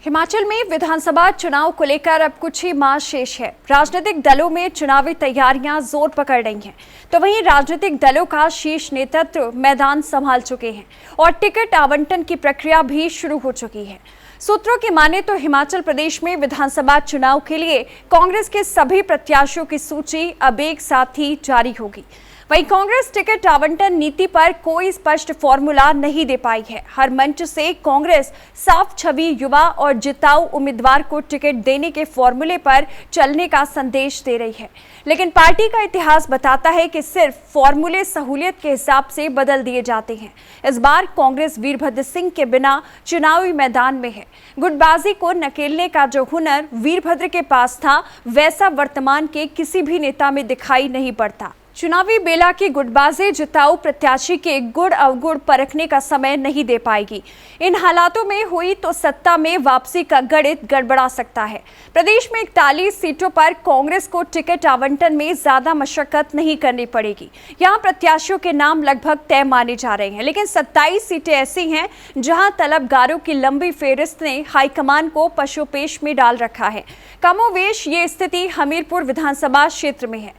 हिमाचल में विधानसभा चुनाव को लेकर अब कुछ ही माह शेष है। राजनीतिक दलों में चुनावी तैयारियां जोर पकड़ रही हैं, तो वहीं राजनीतिक दलों का शीर्ष नेतृत्व मैदान संभाल चुके हैं और टिकट आवंटन की प्रक्रिया भी शुरू हो चुकी है। सूत्रों की माने तो हिमाचल प्रदेश में विधानसभा चुनाव के लिए कांग्रेस के सभी प्रत्याशियों की सूची अब एक साथ ही जारी होगी। वहीं कांग्रेस टिकट आवंटन नीति पर कोई स्पष्ट फॉर्मूला नहीं दे पाई है। हर मंच से कांग्रेस साफ छवि युवा और जिताऊ उम्मीदवार को टिकट देने के फॉर्मूले पर चलने का संदेश दे रही है, लेकिन पार्टी का इतिहास बताता है कि सिर्फ फॉर्मूले सहूलियत के हिसाब से बदल दिए जाते हैं। इस बार कांग्रेस वीरभद्र सिंह के बिना चुनावी मैदान में है। गुटबाजी को नकेलने का जो हुनर वीरभद्र के पास था, वैसा वर्तमान के किसी भी नेता में दिखाई नहीं पड़ता। चुनावी बेला की गुटबाजी जिताऊ प्रत्याशी के गुण अवगुण परखने का समय नहीं दे पाएगी। इन हालातों में हुई तो सत्ता में वापसी का गणित गड़बड़ा सकता है। प्रदेश में 41 सीटों पर कांग्रेस को टिकट आवंटन में ज्यादा मशक्कत नहीं करनी पड़ेगी। यहां प्रत्याशियों के नाम लगभग तय माने जा रहे हैं, लेकिन 27 सीटें ऐसी हैं जहां तलबगारों की लंबी फेहरिस्त ने हाईकमान को पशुपेश में डाल रखा है। कमोवेश ये स्थिति हमीरपुर विधानसभा क्षेत्र में है।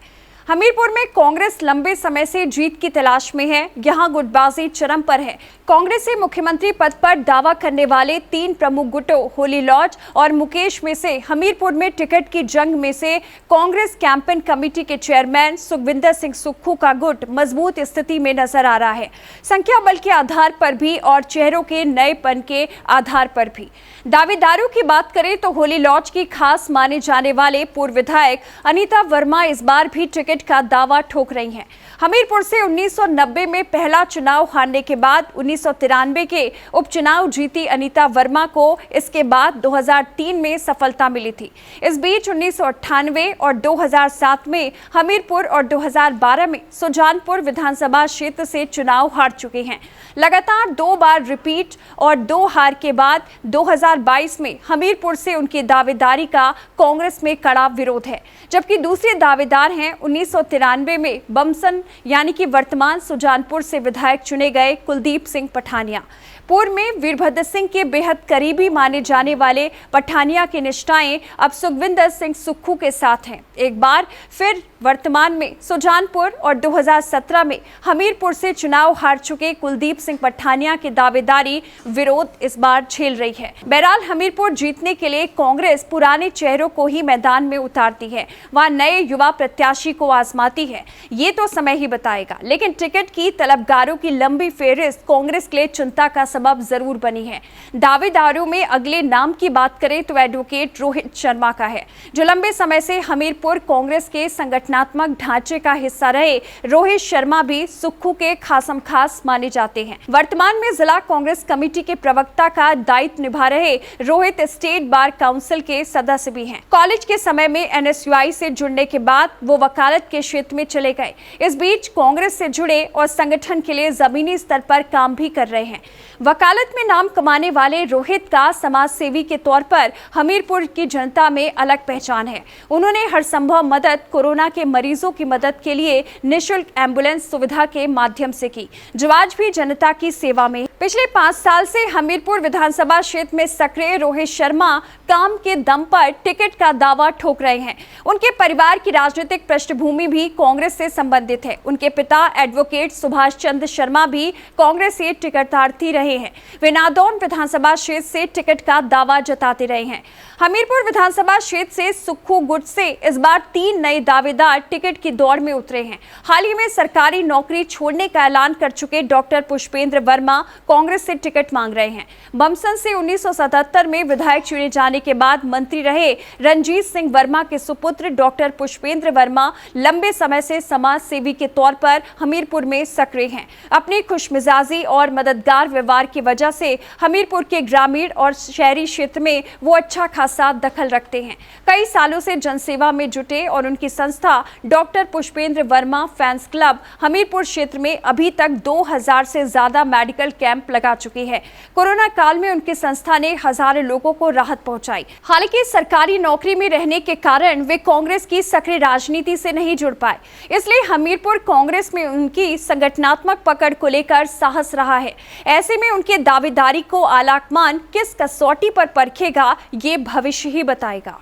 हमीरपुर में कांग्रेस लंबे समय से जीत की तलाश में है। यहां गुटबाजी चरम पर है। कांग्रेस से मुख्यमंत्री पद पर दावा करने वाले 3 प्रमुख गुटों होली लॉज और मुकेश में से हमीरपुर में टिकट की जंग में से कांग्रेस कैंपेन कमेटी के चेयरमैन सुखविंदर सिंह सुक्खू का गुट मजबूत स्थिति में नजर आ रहा है, संख्या बल के आधार पर भी और चेहरों के नएपन के आधार पर भी। दावेदारों की बात करें तो होली लॉज की खास माने जाने वाले पूर्व विधायक अनीता वर्मा इस बार भी टिकट का दावा ठोक रही हैं। हमीरपुर से 1990 में पहला चुनाव हारने के बाद 1993 के उपचुनाव जीती अनीता वर्मा को इसके बाद 2003 में सफलता मिली थी। इस बीच 1998 और 2007 में हमीरपुर और 2012 में सुजानपुर विधानसभा क्षेत्र से चुनाव हार चुके हैं। लगातार 2 बार रिपीट और 2 हार के बाद 2022 में हमीरपुर से उनकी दावेदारी का कांग्रेस में कड़ा विरोध है, जबकि दूसरे दावेदार हैं 1993 में बमसन यानी कि वर्तमान सुजानपुर से विधायक चुने गए कुलदीप सिंह पठानिया। पूर्व में वीरभद्र सिंह के बेहद करीबी माने जाने वाले पठानिया की निष्ठाएं अब सुखविंदर सिंह सुक्खू के साथ हैं। एक बार फिर वर्तमान में सुजानपुर और 2017 में हमीरपुर से चुनाव हार चुके कुलदीप सिंह पठानिया की दावेदारी विरोध इस बार झेल रही है। बहरहाल हमीरपुर जीतने के लिए कांग्रेस पुराने चेहरों को ही मैदान में उतारती है, वहां नए युवा प्रत्याशी को आजमाती है। ये तो समय ही बताएगा, लेकिन टिकट की तलबगारों की लंबी फेहरिस्त कांग्रेस के लिए चिंता का सबब जरूर बनी है। दावेदारों में अगले नाम की बात करें तो एडवोकेट रोहित शर्मा का है, जो लंबे समय से हमीरपुर कांग्रेस के संगठनात्मक ढांचे का हिस्सा रहे। रोहित शर्मा भी सुक्खू के खासम खास माने जाते हैं। वर्तमान में जिला कांग्रेस कमेटी के प्रवक्ता का दायित्व निभा रहे रोहित स्टेट बार काउंसिल के सदस्य भी हैं। कॉलेज के समय में एनएसयूआई से जुड़ने के बाद वो वकालत के क्षेत्र में चले गए। इस बीच कांग्रेस से जुड़े और संगठन के लिए जमीनी स्तर पर काम भी कर रहे हैं। वकालत में नाम कमाने वाले रोहित का समाज सेवी के तौर पर हमीरपुर की जनता में अलग पहचान है। उन्होंने हर संभव मदद कोरोना के मरीजों की मदद के लिए निःशुल्क एम्बुलेंस सुविधा के माध्यम से की, जो आज भी जनता की सेवा में। पिछले 5 साल से हमीरपुर विधानसभा क्षेत्र में सक्रिय रोहित शर्मा काम के दम पर टिकट का दावा ठोक रहे हैं। उनके परिवार की राजनीतिक पृष्ठभूमि भी कांग्रेस से संबंधित है। उनके पिता एडवोकेट सुभाष चंद्र शर्मा भी कांग्रेस से टिकटधारी रहे हैं। वे नादौन विधानसभा क्षेत्र से टिकट का दावा जताते रहे हैं। हमीरपुर विधानसभा क्षेत्र से सुक्खू गुट से इस बार 3 नए दावेदार टिकट की दौड़ में उतरे हैं। हाल ही में सरकारी नौकरी छोड़ने का ऐलान कर चुके डॉक्टर पुष्पेंद्र वर्मा कांग्रेस से टिकट मांग रहे हैं। बमसन से 1977 में विधायक चुने जाने के बाद मंत्री रहे रणजीत सिंह वर्मा के सुपुत्र डॉक्टर पुष्पेंद्र वर्मा लंबे समय से समाज सेवी के तौर पर हमीरपुर में सक्रिय हैं। अपनी खुशमिजाजी और मददगार व्यवहार की वजह से हमीरपुर के ग्रामीण और शहरी क्षेत्र में वो अच्छा खासा दखल रखते हैं। कई सालों से जनसेवा में जुटे और उनकी संस्था doctor Pushpendra Verma fans club Hamirpur क्षेत्र में अभी तक 2000 से ज्यादा मेडिकल कैंप कैंप लगा चुकी है। कोरोना काल में उनकी संस्था ने हजारों लोगों को राहत पहुंचाई। हालांकि सरकारी नौकरी में रहने के कारण वे कांग्रेस की सक्रिय राजनीति से नहीं जुड़ पाए, इसलिए हमीरपुर कांग्रेस में उनकी संगठनात्मक पकड़ को लेकर साहस रहा है। ऐसे में उनकी दावेदारी को आलाकमान किस कसौटी पर परखेगा, ये भविष्य ही बताएगा।